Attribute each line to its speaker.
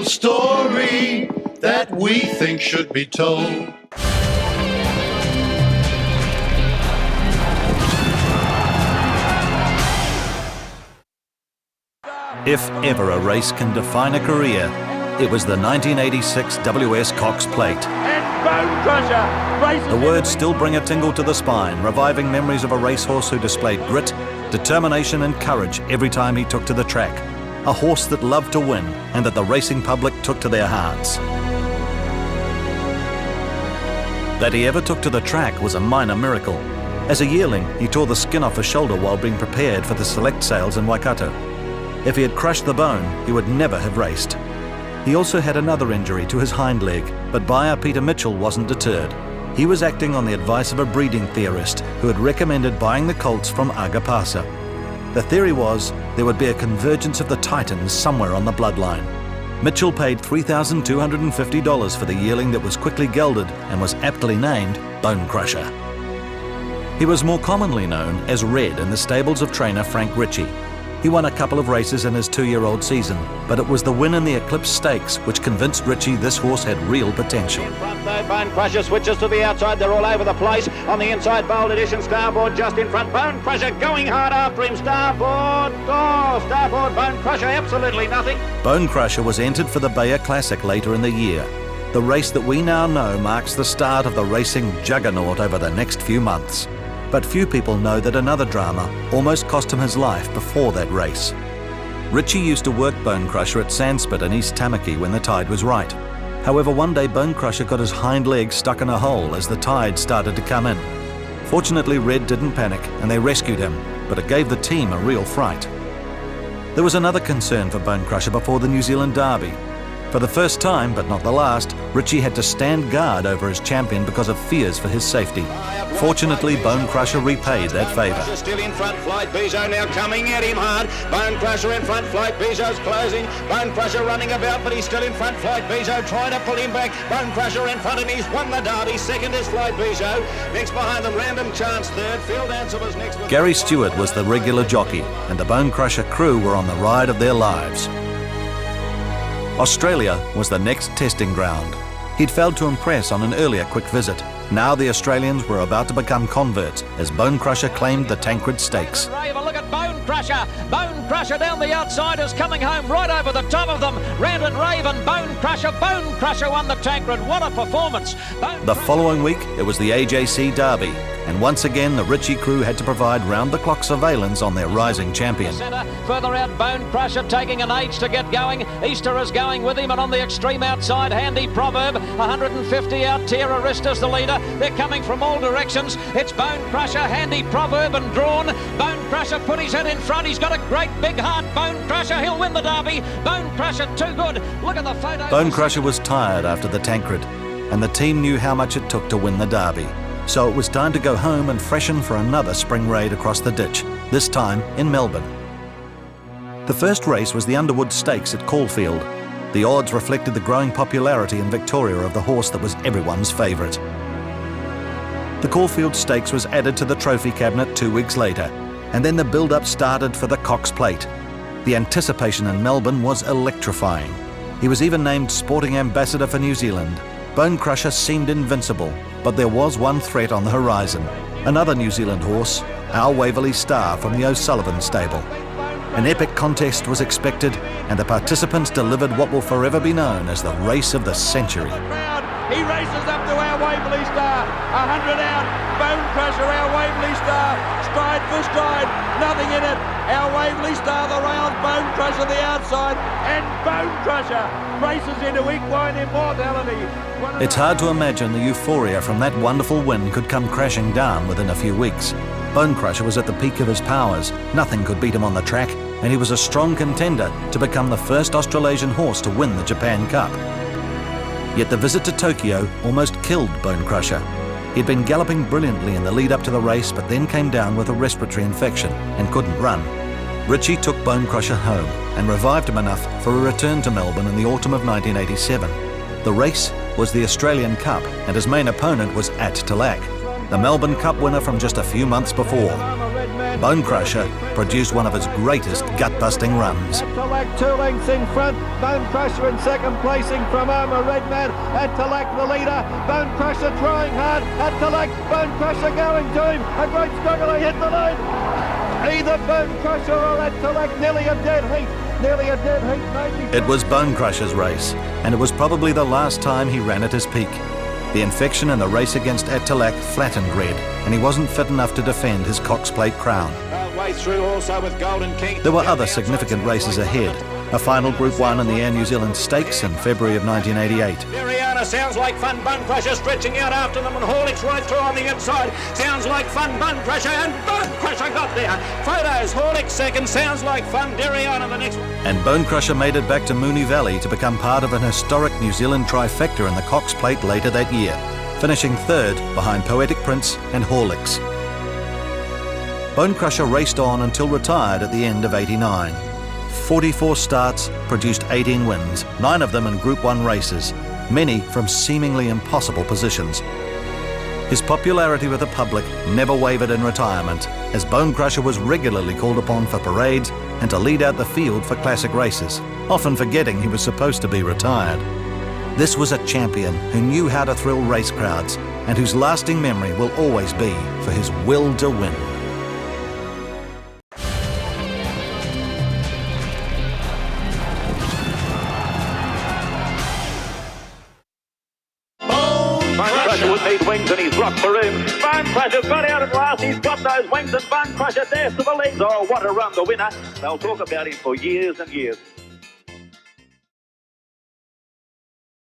Speaker 1: story that we think should be told.
Speaker 2: If ever a race can define a career, it was the 1986 WS Cox Plate.
Speaker 3: And Bonecrusher!
Speaker 2: The words still bring a tingle to the spine, reviving memories of a racehorse who displayed grit, determination and courage every time he took to the track. A horse that loved to win and that the racing public took to their hearts. That he ever took to the track was a minor miracle. As a yearling, he tore the skin off his shoulder while being prepared for the select sales in Waikato. If he had crushed the bone, he would never have raced. He also had another injury to his hind leg, but buyer Peter Mitchell wasn't deterred. He was acting on the advice of a breeding theorist who had recommended buying the colts from Agapasa. The theory was there would be a convergence of the titans somewhere on the bloodline. Mitchell paid $3,250 for the yearling that was quickly gelded and was aptly named Bonecrusher. He was more commonly known as Red in the stables of trainer Frank Ritchie. He won a couple of races in his 2-year-old season, but it was the win in the Eclipse Stakes which convinced Ritchie this horse had real potential.
Speaker 4: In front though, Bonecrusher switches to the outside, they're all over the place. On the inside, Bold Edition, Starboard just in front. Bonecrusher going hard after him, Starboard. Oh, Starboard, Bonecrusher, absolutely nothing.
Speaker 2: Bonecrusher was entered for the Bayer Classic later in the year. The race that we now know marks the start of the racing juggernaut over the next few months. But few people know that another drama almost cost him his life before that race. Ritchie used to work Bonecrusher at Sandspit in East Tamaki when the tide was right. However, one day Bonecrusher got his hind leg stuck in a hole as the tide started to come in. Fortunately, Red didn't panic and they rescued him, but it gave the team a real fright. There was another concern for Bonecrusher before the New Zealand Derby. For the first time, but not the last, Ritchie had to stand guard over his champion because of fears for his safety. Fortunately, Bonecrusher repaid that favour.
Speaker 4: Still in front, Flight Bijou now coming at him hard. Bonecrusher in front, Flight Bijou's closing. Bonecrusher running about, but he's still in front. Flight Bijou trying to pull him back. Bonecrusher in front and he's won the Derby. Second is Flight Bijou. Next behind them, Random Chance third. Field Answer was next.
Speaker 2: Gary Stewart was the regular jockey, and the Bonecrusher crew were on the ride of their lives. Australia was the next testing ground. He'd failed to impress on an earlier quick visit. Now the Australians were about to become converts as Bonecrusher claimed the Tancred Stakes.
Speaker 3: Look at Bonecrusher. Bonecrusher down the outside is coming home right over the top of them. Randon Raven, Bonecrusher won the Tancred. What a performance.
Speaker 2: The following week, it was the AJC Derby. And once again, the Ritchie crew had to provide round-the-clock surveillance on their rising champion.
Speaker 3: Further out, Bonecrusher taking an age to get going. Easter is going with him, and on the extreme outside, Handy Proverb. 150 out, Tierra Ristas the leader. They're coming from all directions. It's Bonecrusher, Handy Proverb and Drawn. Bonecrusher put his head in front. He's got a great big heart. Bonecrusher, he'll win the Derby. Bonecrusher, too good. Look at the photo.
Speaker 2: Bonecrusher was tired after the Tancred, and the team knew how much it took to win the Derby. So it was time to go home and freshen for another spring raid across the ditch, this time in Melbourne. The first race was the Underwood Stakes at Caulfield. The odds reflected the growing popularity in Victoria of the horse that was everyone's favourite. The Caulfield Stakes was added to the trophy cabinet 2 weeks later, and then the build-up started for the Cox Plate. The anticipation in Melbourne was electrifying. He was even named Sporting Ambassador for New Zealand. Bonecrusher seemed invincible, but there was one threat on the horizon. Another New Zealand horse, Our Waverley Star from the O'Sullivan stable. An epic contest was expected, and the participants delivered what will forever be known as the race of the century.
Speaker 3: He races up to Our Waverley Star. 100 out. Bonecrusher, Our Waverley Star. Stride for stride. Nothing in it. Our Waverley Star, the round. Bonecrusher, the outside. And Bonecrusher races into equine immortality.
Speaker 2: It's hard to imagine the euphoria from that wonderful win could come crashing down within a few weeks. Bonecrusher was at the peak of his powers. Nothing could beat him on the track, and he was a strong contender to become the first Australasian horse to win the Japan Cup. Yet the visit to Tokyo almost killed Bonecrusher. He'd been galloping brilliantly in the lead up to the race, but then came down with a respiratory infection and couldn't run. Ritchie took Bonecrusher home and revived him enough for a return to Melbourne in the autumn of 1987. The race was the Australian Cup, and his main opponent was At Talac, the Melbourne Cup winner from just a few months before. Bonecrusher produced one of his greatest gut-busting runs.
Speaker 5: At 2 lengths in front, Bonecrusher in second, placing from Omar Redman. At the leader, Bonecrusher trying hard. At Bonecrusher going to him. A great struggle, he hit the lead. Either Bonecrusher or at nearly a dead heat. Maybe.
Speaker 2: It was Bonecrusher's race, and it was probably the last time he ran at his peak. The infection in the race against Ettalak flattened Red, and he wasn't fit enough to defend his Cox Plate crown.
Speaker 4: Way through also with Golden King.
Speaker 2: There were other significant races ahead. A final Group 1 in the Air New Zealand Stakes in February of 1988.
Speaker 4: Mariana sounds like fun. Bonecrusher stretching out after them, and Horlicks right through on the inside. Sounds like fun. Bonecrusher, and Bonecrusher got there. Photos. Horlicks second. Sounds like fun. Deriana the next one.
Speaker 2: And Bonecrusher made it back to Moonee Valley to become part of an historic New Zealand trifecta in the Cox Plate later that year, finishing third behind Poetic Prince and Horlicks. Bonecrusher raced on until retired at the end of '89. 44 starts, produced 18 wins, 9 of them in Group 1 races, many from seemingly impossible positions. His popularity with the public never wavered in retirement, as Bonecrusher was regularly called upon for parades and to lead out the field for classic races, often forgetting he was supposed to be retired. This was a champion who knew how to thrill race crowds and whose lasting memory will always be for his will to win.
Speaker 6: Bonecrusher would need wings and he's rocked for him. Bonecrusher got out at last, he's got those wings, and Bonecrusher dares to the lead. Oh, what a run, the winner. They'll talk about him for years and years.